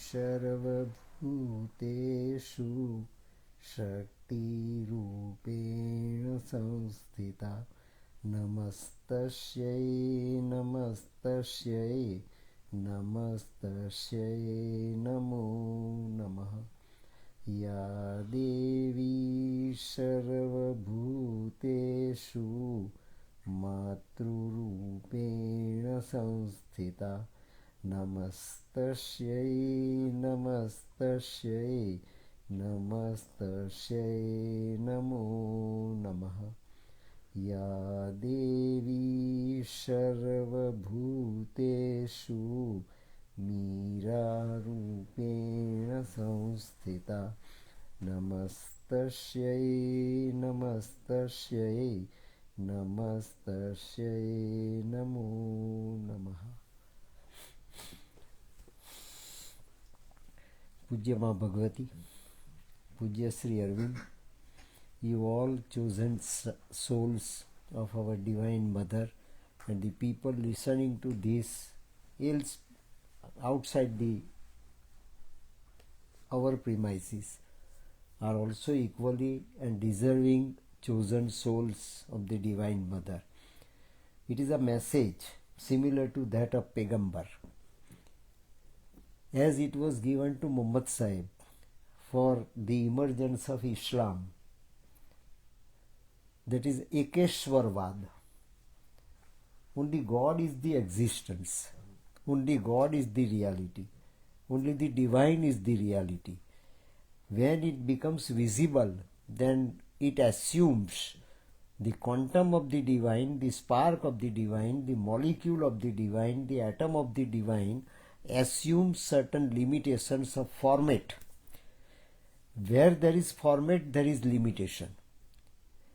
सर्वभूतेषु शक्तिरूपेण संस्थिता नमस्तस्यै नमस्तस्यै नमस्तस्यै नमो नमः। या देवी सर्वभूतेषु मातृरूपेण संस्थिता नमस्तस्यै नमस्तस्यै नमस्तस्यै नमो नमः। या देवी सर्वभूतेषु मीरारूपेण संस्थिता नमस्तस्यै नमस्तस्यै नमस्तस्यै नमो नमः। पूज्य माँ भगवती, पूज्य Sri Arvind, you all chosen souls of our Divine Mother and the people listening to this else outside our premises are also equally and deserving chosen souls of the Divine Mother. It is a message similar to that of Pegambar, as it was given to Muhammad Sahib for the emergence of Islam, that is Ekeshwarvad. Only God is the existence, only God is the reality, only the divine is the reality. When it becomes visible, then it assumes the quantum of the divine, the spark of the divine, the molecule of the divine, the atom of the divine assumes certain limitations of format. Where there is format, there is limitation.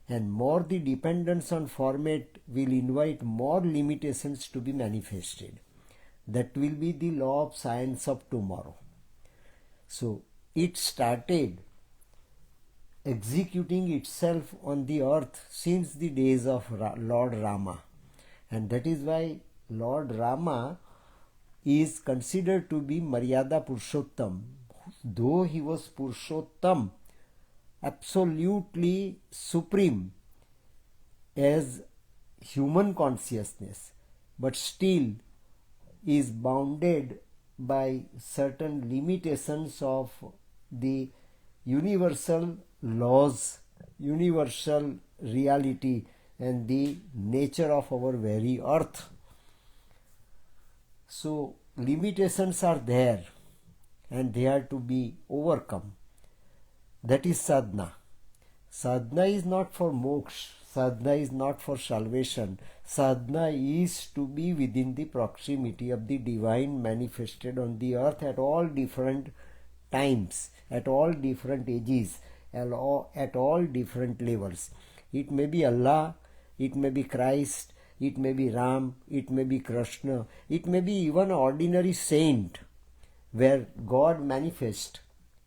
And more the dependence on format will invite more limitations to be manifested. That will be the law of science of tomorrow. So it started executing itself on the earth since the days of Lord Rama. And that is why Lord Rama is considered to be Maryada Purushottam. Though he was Purushottam, absolutely supreme as human consciousness, but still is bounded by certain limitations of the universal laws, universal reality, and the nature of our very earth. So limitations are there and they are to be overcome. That is sadhana. Sadhana is not for moksha. Sadhana is not for salvation. Sadhana is to be within the proximity of the divine manifested on the earth at all different times, at all different ages, at all different levels. It may be Allah, it may be Christ, it may be Ram, it may be Krishna, it may be even an ordinary saint, where God manifest,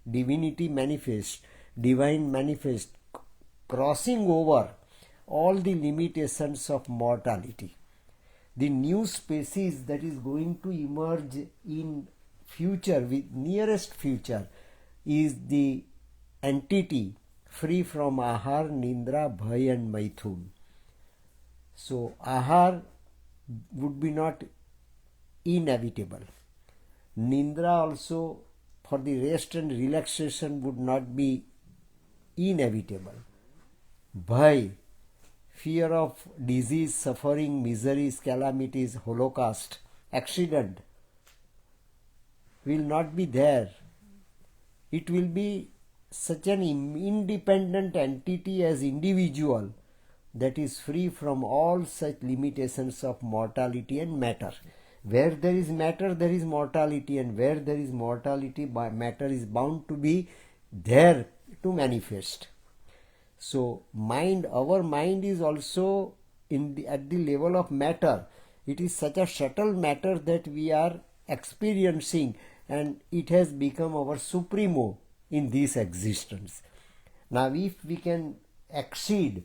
divinity manifest, divine manifest, crossing over all the limitations of mortality. The new species that is going to emerge in future, with nearest future, is the entity free from ahar, nindra, bhaya and maithun. So ahar would be not inevitable. Nindra also for the rest and relaxation would not be inevitable. Bhai, fear of disease, suffering, miseries, calamities, holocaust, accident will not be there. It will be such an independent entity as individual that is free from all such limitations of mortality and matter. Where there is matter, there is mortality, and where there is mortality, matter is bound to be there to manifest. So mind, our mind is also at the level of matter. It is such a subtle matter that we are experiencing, and it has become our supremo in this existence. Now if we can exceed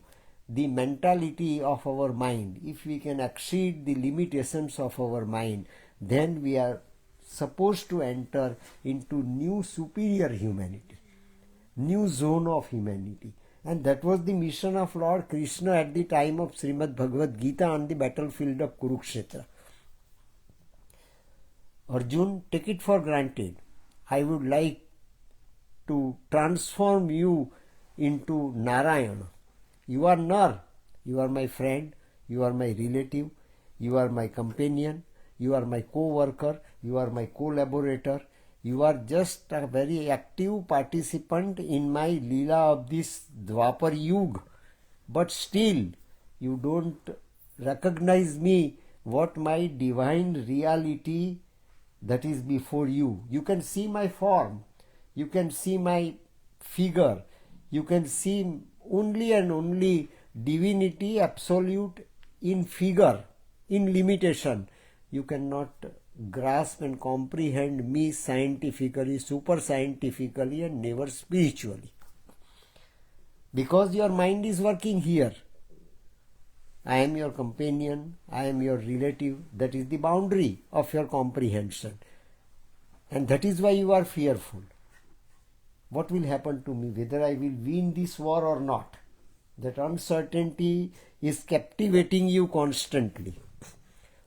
the mentality of our mind, if we can exceed the limitations of our mind, then we are supposed to enter into new superior humanity, new zone of humanity. And that was the mission of Lord Krishna at the time of Srimad Bhagavad Gita on the battlefield of Kurukshetra. Arjun, take it for granted. I would like to transform you into Narayana. You are Nar. You are my friend. You are my relative. You are my companion. You are my co-worker. You are my collaborator. You are just a very active participant in my Leela of this Dwapar Yug. But still, you don't recognize me, what my divine reality that is before you. You can see my form. You can see my figure. You can see only and only divinity absolute in figure, in limitation. You cannot grasp and comprehend me scientifically, super scientifically, and never spiritually. Because your mind is working here. I am your companion, I am your relative. That is the boundary of your comprehension. And that is why you are fearful. What will happen to me, whether I will win this war or not? That uncertainty is captivating you constantly.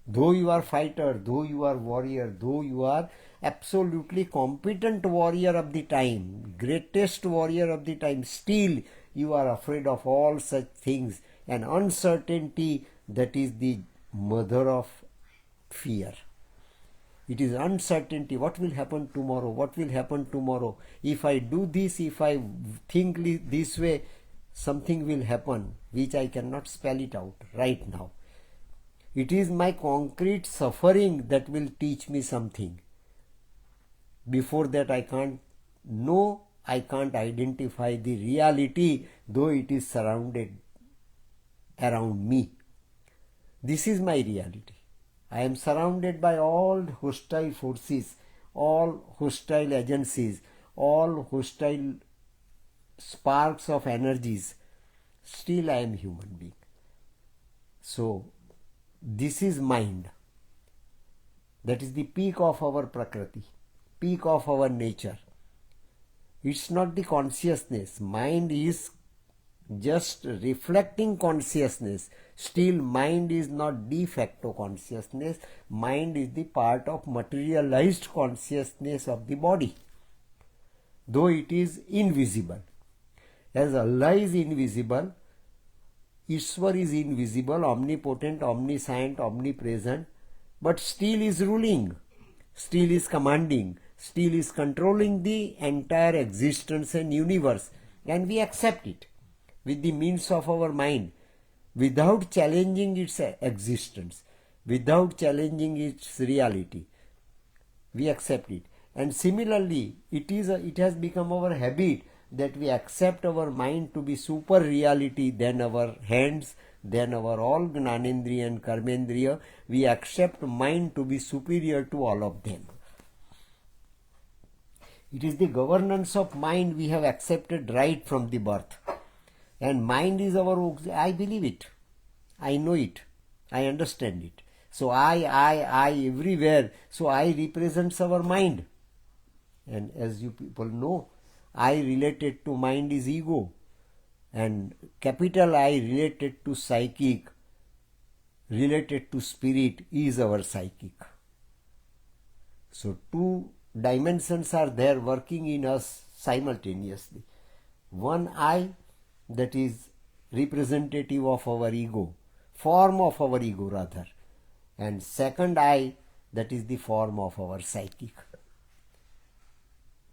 Though you are fighter, though you are warrior, though you are absolutely competent warrior of the time, greatest warrior of the time, still you are afraid of all such things. And uncertainty, that is the mother of fear. It is uncertainty. What will happen tomorrow? What will happen tomorrow? If I do this, if I think this way, something will happen which I cannot spell it out right now. It is my concrete suffering that will teach me something. Before that, I can't know, I can't identify the reality, though it is surrounded around me. This is my reality. I am surrounded by all hostile forces, all hostile agencies, all hostile sparks of energies. Still I am human being. So, this is mind. That is the peak of our Prakriti, peak of our nature. It's not the consciousness. Mind is just reflecting consciousness. Still, mind is not de facto consciousness. Mind is the part of materialized consciousness of the body, though it is invisible. As Allah is invisible, Ishwar is invisible, omnipotent, omniscient, omnipresent, but still is ruling, still is commanding, still is controlling the entire existence and universe, and we accept it with the means of our mind, without challenging its existence, without challenging its reality. We accept it. And similarly, it has become our habit that we accept our mind to be super reality than our hands, than our all Gnanendriya and Karmendriya. We accept mind to be superior to all of them. It is the governance of mind we have accepted right from the birth. And mind is our, I believe it, I know it, I understand it. So I everywhere. So I represents our mind. And as you people know, I related to mind is ego, and capital I related to psychic, related to spirit is our psychic. So two dimensions are there working in us simultaneously. One I, that is representative of our ego, form of our ego rather, and second I, that is the form of our psychic.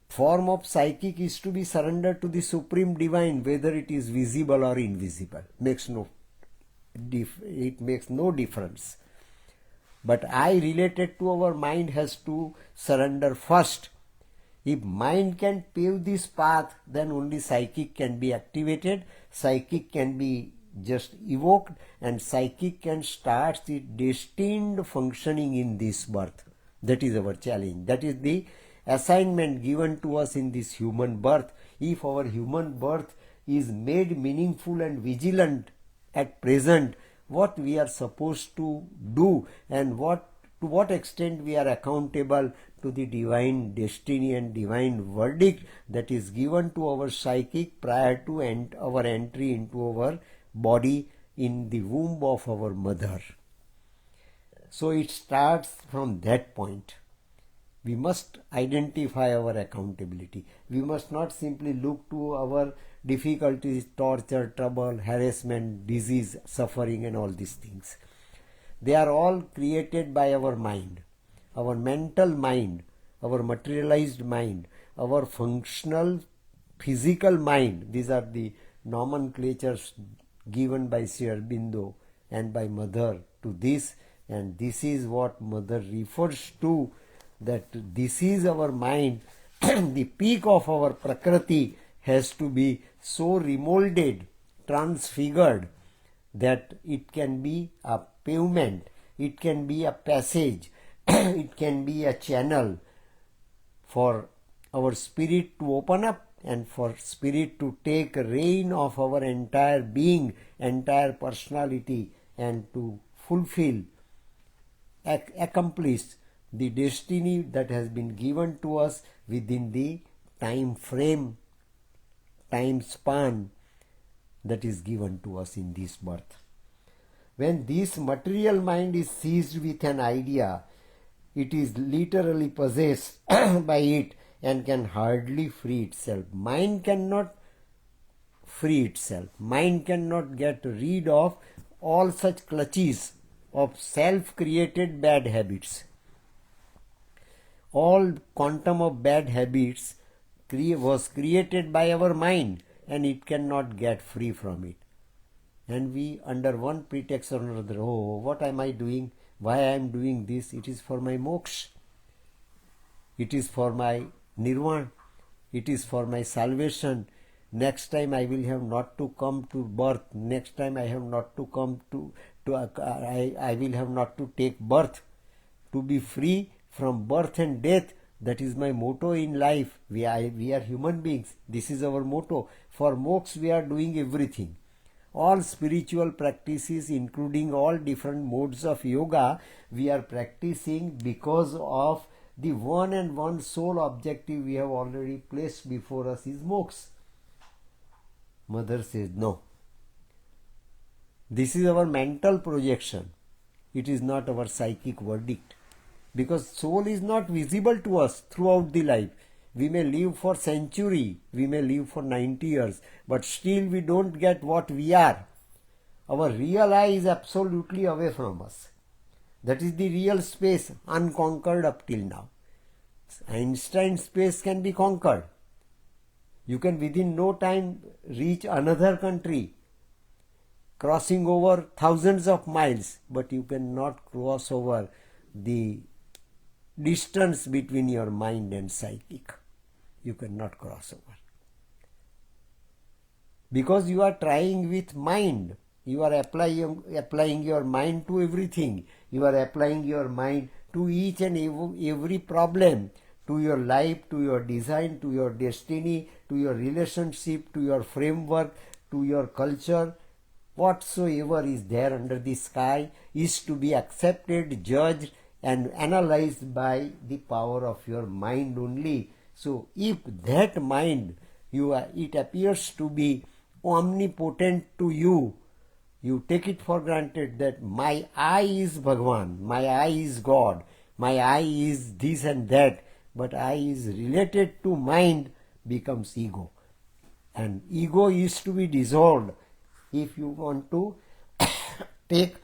Form of psychic is to be surrendered to the Supreme Divine, whether it is visible or invisible. It makes no difference. But I related to our mind has to surrender first. If mind can pave this path, then only psychic can be activated, psychic can be just evoked, and psychic can start its destined functioning in this birth. That is our challenge. That is the assignment given to us in this human birth. If our human birth is made meaningful and vigilant at present, what we are supposed to do and what To what extent we are accountable to the divine destiny and divine verdict that is given to our psychic prior to our entry into our body in the womb of our mother. So it starts from that point. We must identify our accountability. We must not simply look to our difficulties, torture, trouble, harassment, disease, suffering and all these things. They are all created by our mind, our mental mind, our materialized mind, our functional physical mind. These are the nomenclatures given by Sri Aurobindo and by Mother to this, and this is what Mother refers to, that this is our mind. The peak of our Prakriti has to be so remolded, transfigured, that it can be a pavement, it can be a passage, it can be a channel for our spirit to open up and for spirit to take reign of our entire being, entire personality, and to fulfill, accomplish the destiny that has been given to us within the time frame, time span that is given to us in this birth. When this material mind is seized with an idea, it is literally possessed by it and can hardly free itself. Mind cannot free itself. Mind cannot get rid of all such clutches of self-created bad habits. All quantum of bad habits was created by our mind, and it cannot get free from it. And we, under one pretext or another, oh, what am I doing? Why I am doing this? It is for my moksha. It is for my nirvana. It is for my salvation. Next time I will have not to come to birth. Next time I have not to come I will have not to take birth. To be free from birth and death. That is my motto in life. We are human beings. This is our motto. For moksha we are doing everything. All spiritual practices, including all different modes of yoga, we are practicing because of the one and one sole objective we have already placed before us is moksha. Mother says no. This is our mental projection. It is not our psychic verdict. Because soul is not visible to us throughout the life. We may live for century, we may live for 90 years, but still we don't get what we are. Our real I is absolutely away from us. That is the real space, unconquered up till now. Einstein's space can be conquered. You can within no time reach another country, crossing over thousands of miles, but you cannot cross over the distance between your mind and psychic. You cannot cross over. Because you are trying with mind. You are applying your mind to everything. You are applying your mind to each and every problem, to your life, to your design, to your destiny, to your relationship, to your framework, to your culture. Whatsoever is there under the sky is to be accepted, judged, and analyzed by the power of your mind only. So if that mind, it appears to be omnipotent to you, you take it for granted that my I is Bhagwan, my I is God, my I is this and that, but I is related to mind, becomes ego. And ego is to be dissolved. If you want to take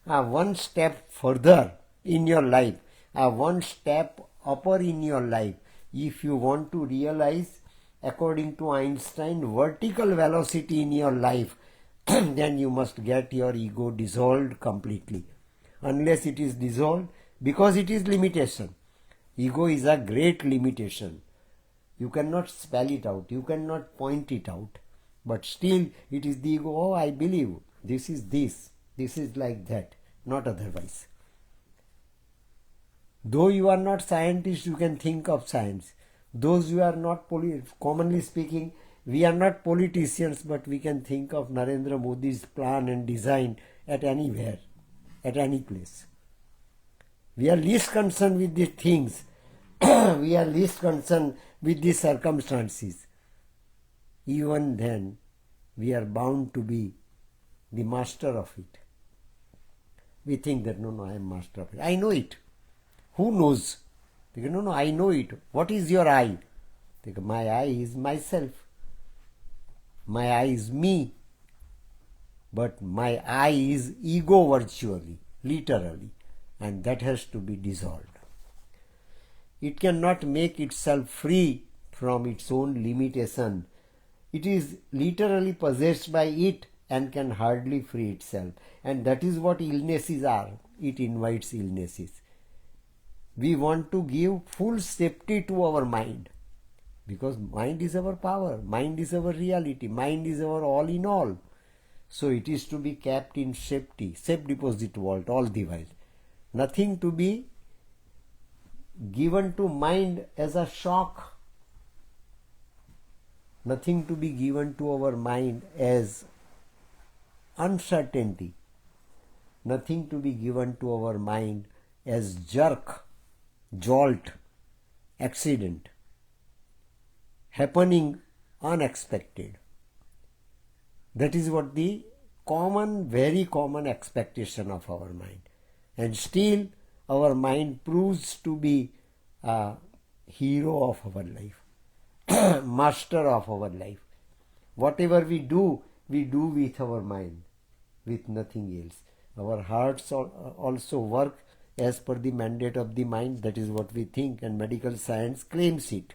one step further in your life, one step upper in your life, if you want to realize, according to Einstein, vertical velocity in your life, then you must get your ego dissolved completely. Unless it is dissolved, because it is limitation. Ego is a great limitation. You cannot spell it out, you cannot point it out, but still it is the ego. Oh, I believe this is like that, not otherwise. Though you are not scientists, you can think of science. Those who are not, commonly speaking, we are not politicians, but we can think of Narendra Modi's plan and design at anywhere, at any place. We are least concerned with the things. We are least concerned with the circumstances. Even then, we are bound to be the master of it. We think that, no, I am master of it. I know it. Who knows? No, I know it. What is your I? My I is myself. My I is me. But my I is ego virtually, literally. And that has to be dissolved. It cannot make itself free from its own limitation. It is literally possessed by it and can hardly free itself. And that is what illnesses are. It invites illnesses. We want to give full safety to our mind, because mind is our power, mind is our reality, mind is our all in all. So it is to be kept in safety, safe deposit vault all the while. Nothing to be given to mind as a shock. Nothing to be given to our mind as uncertainty. Nothing to be given to our mind as jerk, jolt, accident, happening unexpected. That is what the common, very common expectation of our mind. And still our mind proves to be a hero of our life, master of our life. Whatever we do with our mind, with nothing else. Our hearts also work as per the mandate of the mind. That is what we think, and medical science claims it.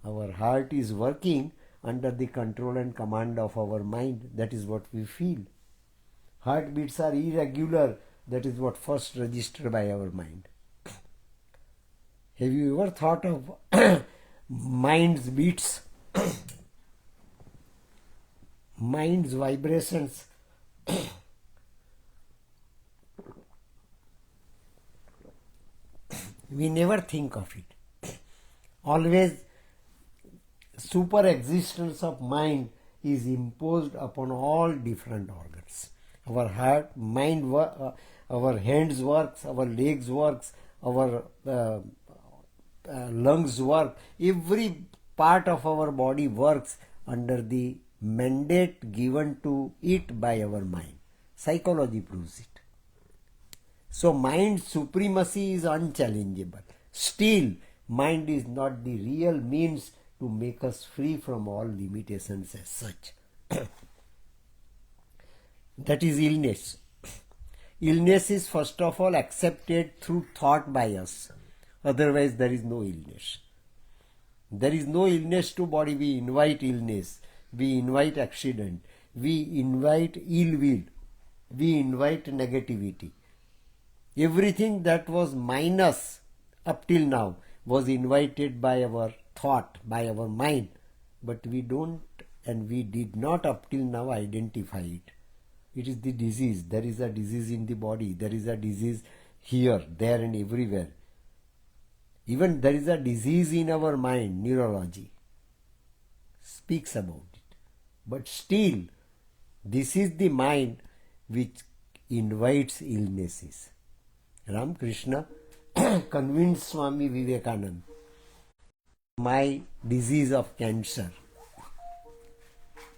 Our heart is working under the control and command of our mind. That is what we feel. Heartbeats are irregular. That is what first registered by our mind. Have you ever thought of mind's beats? Mind's vibrations? We never think of it. Always super existence of mind is imposed upon all different organs. Our heart, mind, our hands works, our legs works, our lungs work. Every part of our body works under the mandate given to it by our mind. Psychology proves it. So mind supremacy is unchallengeable. Still, mind is not the real means to make us free from all limitations as such. That is illness. Illness is first of all accepted through thought by us. Otherwise there is no illness. There is no illness to body. We invite illness. We invite accident. We invite ill will. We invite negativity. Everything that was minus up till now was invited by our thought, by our mind. But we don't and we did not up till now identify it. It is the disease. There is a disease in the body. There is a disease here, there and everywhere. Even there is a disease in our mind. Neurology speaks about it. But still, this is the mind which invites illnesses. Ramakrishna convinced Swami Vivekananda, my disease of cancer.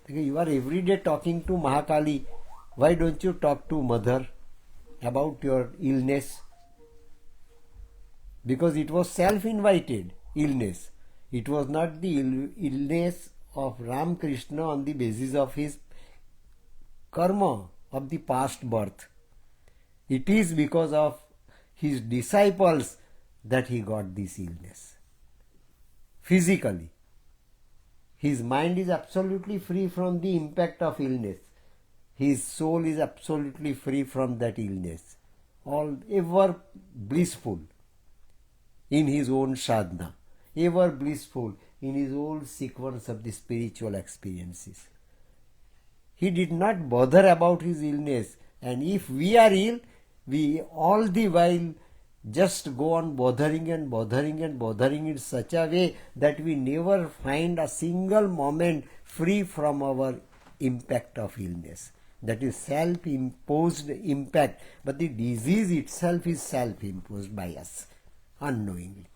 You are every day talking to Mahakali. Why don't you talk to Mother about your illness? Because it was self-invited illness. It was not the illness of Ramakrishna on the basis of his karma of the past birth. It is because of his disciples that he got this illness. Physically, his mind is absolutely free from the impact of illness. His soul is absolutely free from that illness. All ever blissful in his own sadhana, ever blissful in his own sequence of the spiritual experiences. He did not bother about his illness, and if we are ill, we all the while just go on bothering and bothering and bothering in such a way that we never find a single moment free from our impact of illness. That is self-imposed impact. But the disease itself is self-imposed by us, unknowingly.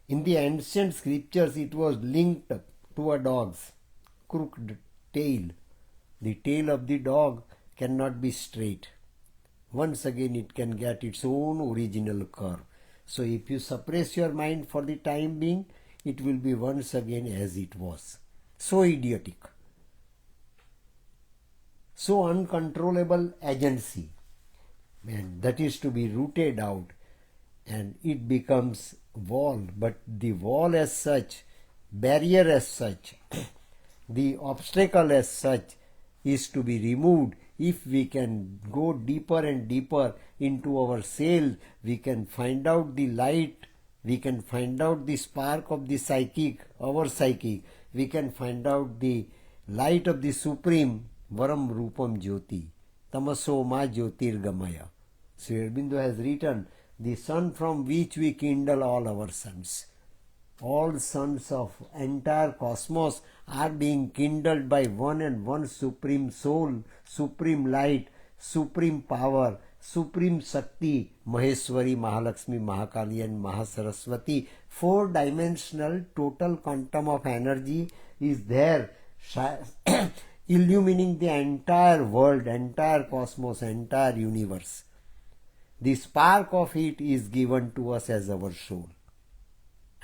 In the ancient scriptures, it was linked to a dog's crooked tail. The tail of the dog cannot be straight. Once again, it can get its own original curve. So if you suppress your mind for the time being, it will be once again as it was. So idiotic. So uncontrollable agency. And that is to be rooted out. And it becomes wall. But the wall as such, barrier as such, the obstacle as such is to be removed. If we can go deeper and deeper into our soul, we can find out the light, we can find out the spark of the psychic, our psychic, we can find out the light of the Supreme, Varam Rupam Jyoti, Tamaso Ma Jyotirgamaya. Sri Aurobindo has written, the sun from which we kindle all our suns. All suns of entire cosmos are being kindled by one and one Supreme Soul, Supreme Light, Supreme Power, Supreme Shakti, Maheshwari, Mahalakshmi, Mahakali and Mahasaraswati. Four-dimensional total quantum of energy is there, illumining the entire world, entire cosmos, entire universe. The spark of it is given to us as our soul.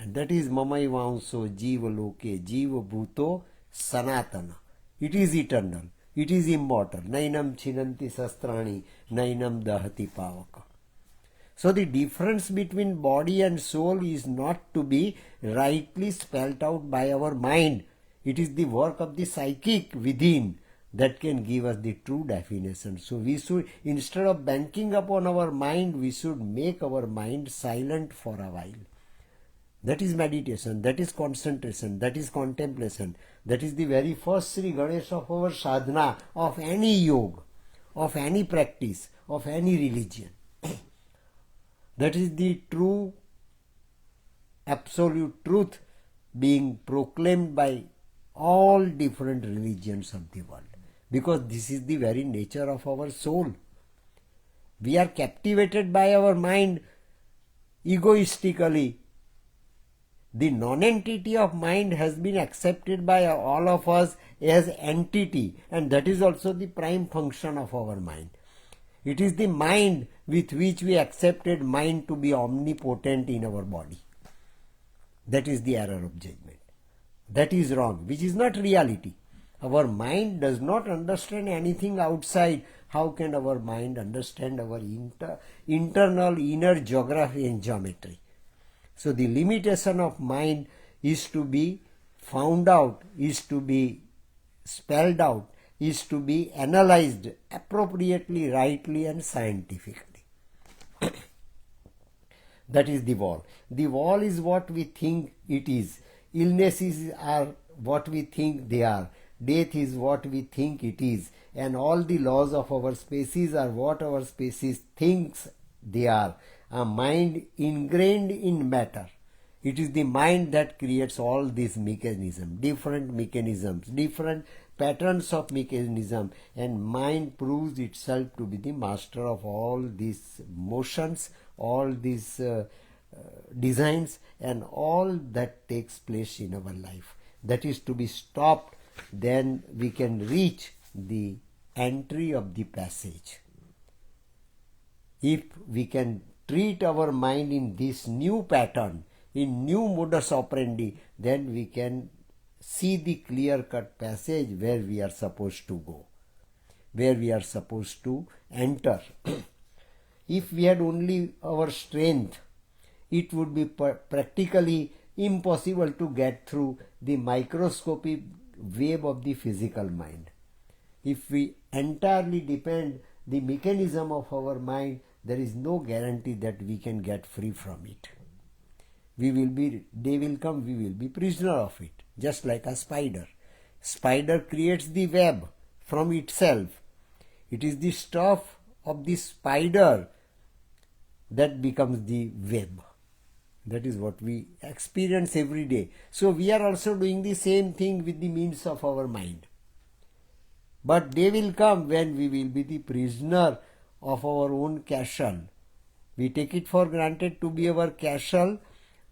And that is Mamai Vanso Jiva Loke Jiva Bhuto Sanatana. It is eternal. It is immortal. Nainam Chinanti Sastrani, Nainam Dahati Pavaka. So the difference between body and soul is not to be rightly spelt out by our mind. It is the work of the psychic within that can give us the true definition. So we should, instead of banking upon our mind, we should make our mind silent for a while. That is meditation, that is concentration, that is contemplation. That is the very first Sri Ganesh of our sadhana, of any yoga, of any practice, of any religion. That is the true, absolute truth being proclaimed by all different religions of the world. Because this is the very nature of our soul. We are captivated by our mind egoistically. The non-entity of mind has been accepted by all of us as entity, and that is also the prime function of our mind. It is the mind with which we accepted mind to be omnipotent in our body. That is the error of judgment. That is wrong, which is not reality. Our mind does not understand anything outside. How can our mind understand our internal inner geography and geometry? So the limitation of mind is to be found out, is to be spelled out, is to be analyzed appropriately, rightly and scientifically. That is the wall. The wall is what we think it is. Illnesses are what we think they are. Death is what we think it is. And all the laws of our species are what our species thinks they are. A mind ingrained in matter. It is the mind that creates all these mechanisms, different patterns of mechanism, and mind proves itself to be the master of all these motions, all these designs, and all that takes place in our life. That is to be stopped, then we can reach the entry of the passage. If we can treat our mind in this new pattern, in new modus operandi, then we can see the clear-cut passage where we are supposed to go, where we are supposed to enter. If we had only our strength, it would be practically impossible to get through the microscopic web of the physical mind. If we entirely depend the mechanism of our mind, there is no guarantee that we can get free from it. Day will come, we will be prisoner of it, just like a spider. Spider creates the web from itself. It is the stuff of the spider that becomes the web. That is what we experience every day. So we are also doing the same thing with the means of our mind. But day will come when we will be the prisoner of our own castle. We take it for granted to be our castle,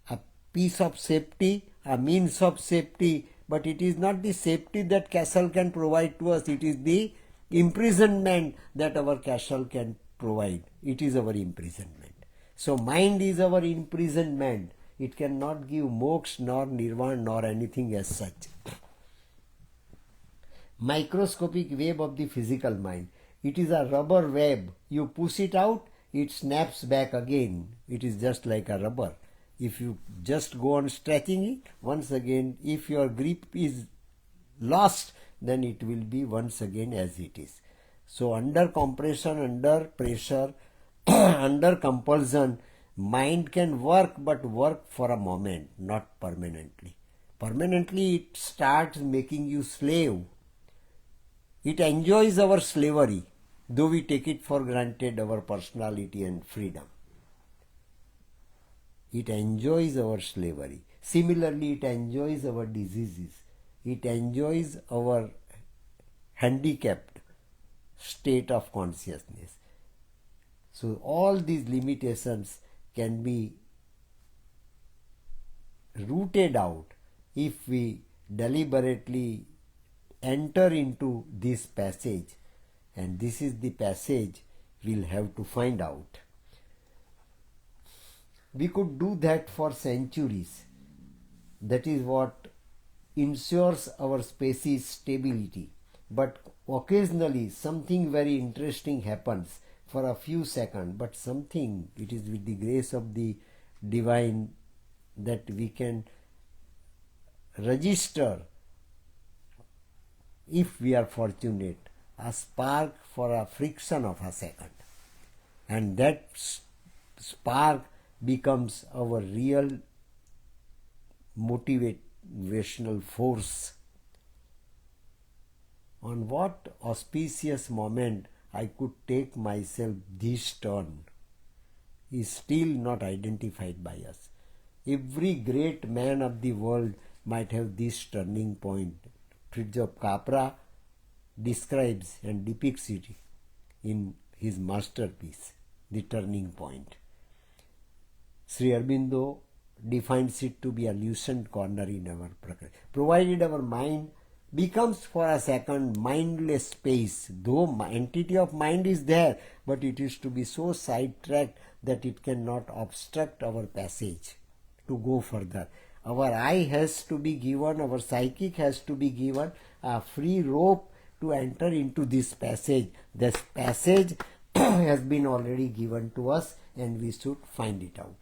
a piece of safety, a means of safety, but it is not the safety that castle can provide to us. It is the imprisonment that our castle can provide. It is our imprisonment. So mind is our imprisonment. It cannot give moksha nor nirvana nor anything as such. Microscopic web of the physical mind. It is a rubber web. You push it out, it snaps back again. It is just like a rubber. If you just go on stretching it, once again, if your grip is lost, then it will be once again as it is. So under compression, under pressure, under compulsion, mind can work, but work for a moment, not permanently. Permanently it starts making you slave. It enjoys our slavery, though we take it for granted our personality and freedom. It enjoys our slavery. Similarly, it enjoys our diseases. It enjoys our handicapped state of consciousness. So all these limitations can be rooted out if we deliberately enter into this passage, and this is the passage we'll have to find out. We could do that for centuries. That is what ensures our species stability. But occasionally something very interesting happens for a few seconds, but something, it is with the grace of the divine that we can register, if we are fortunate, a spark for a friction of a second. And that spark becomes our real motivational force. On what auspicious moment I could take myself this turn is still not identified by us. Every great man of the world might have this turning point. Fritjof Capra describes and depicts it in his masterpiece, The Turning Point. Sri Aurobindo defines it to be a lucent corner in our prakriti. Provided our mind becomes for a second mindless space, though entity of mind is there, but it is to be so sidetracked that it cannot obstruct our passage to go further. Our eye has to be given, our psychic has to be given a free rope to enter into this passage. This passage has been already given to us, and we should find it out.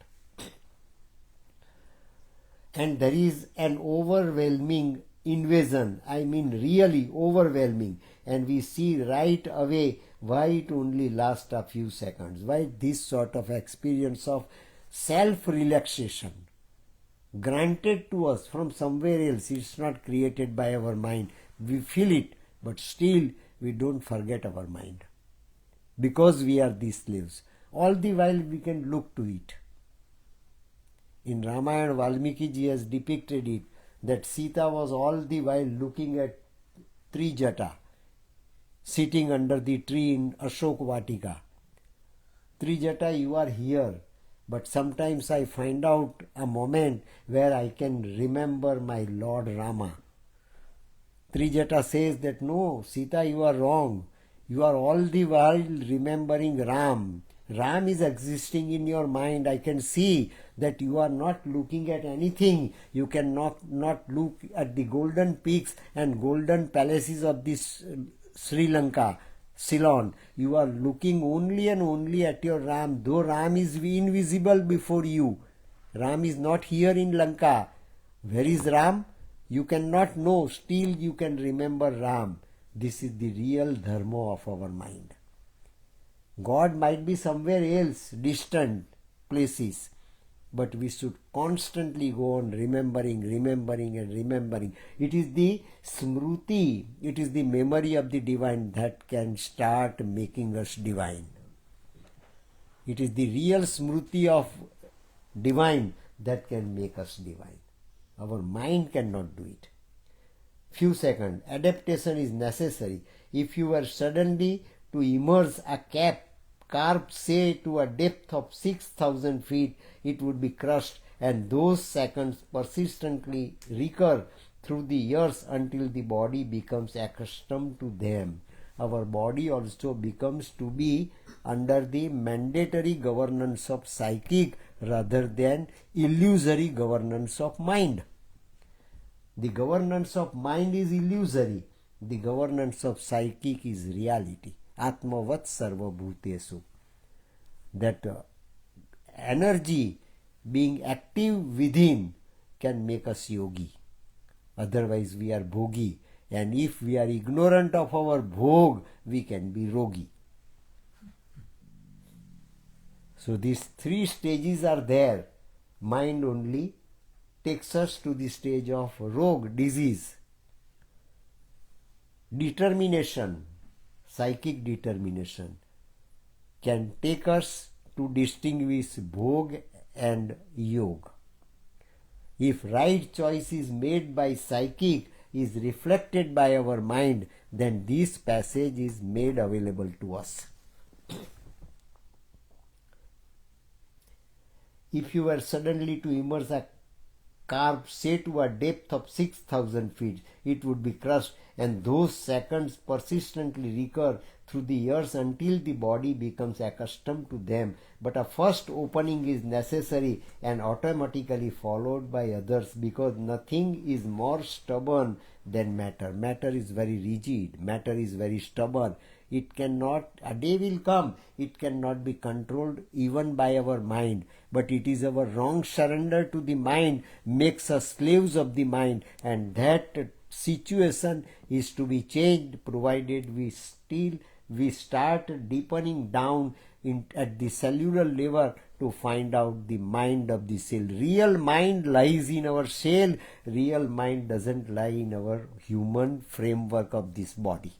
And there is an overwhelming invasion, I mean really overwhelming, and we see right away why it only lasts a few seconds, why this sort of experience of self-relaxation granted to us from somewhere else. It's not created by our mind. We feel it, but still we don't forget our mind, because we are the slaves. All the while we can look to it. In Ramayana, Valmiki ji has depicted it, that Sita was all the while looking at Trijata, sitting under the tree in Ashok Vatika. Trijata, you are here, but sometimes I find out a moment where I can remember my Lord Rama. Trijata says that, no, Sita, you are wrong. You are all the while remembering Ram. Ram is existing in your mind. I can see that you are not looking at anything. You cannot not look at the golden peaks and golden palaces of this Sri Lanka, Ceylon. You are looking only and only at your Ram, though Ram is invisible before you. Ram is not here in Lanka. Where is Ram? You cannot know. Still you can remember Ram. This is the real dharma of our mind. God might be somewhere else, distant places, but we should constantly go on remembering and remembering. It is the smruti, it is the memory of the divine that can start making us divine. It is the real smruti of divine that can make us divine. Our mind cannot do it. Few seconds. Adaptation is necessary. If you were suddenly to immerse a carp, say, to a depth of 6,000 feet, it would be crushed, and those seconds persistently recur through the years until the body becomes accustomed to them. Our body also becomes to be under the mandatory governance of psychic rather than illusory governance of mind. The governance of mind is illusory. The governance of psychic is reality. Atmavat sarva bhutesu. That energy being active within can make us yogi. Otherwise we are bhogi. And if we are ignorant of our bhog, we can be rogi. So these three stages are there. Mind only takes us to the stage of rog, disease. Determination, psychic determination, can take us to distinguish bhog and yoga. If right choice is made by psychic, is reflected by our mind, then this passage is made available to us. If you were suddenly to immerse a carp, say, to a depth of 6,000 feet, it would be crushed, and those seconds persistently recur through the years until the body becomes accustomed to them. But a first opening is necessary and automatically followed by others, because nothing is more stubborn than matter. Matter is very rigid. Matter is very stubborn. It cannot, a day will come, it cannot be controlled even by our mind. But it is our wrong surrender to the mind makes us slaves of the mind, and that situation is to be changed provided we start deepening down at the cellular level to find out the mind of the cell. Real mind lies in our cell. Real mind doesn't lie in our human framework of this body.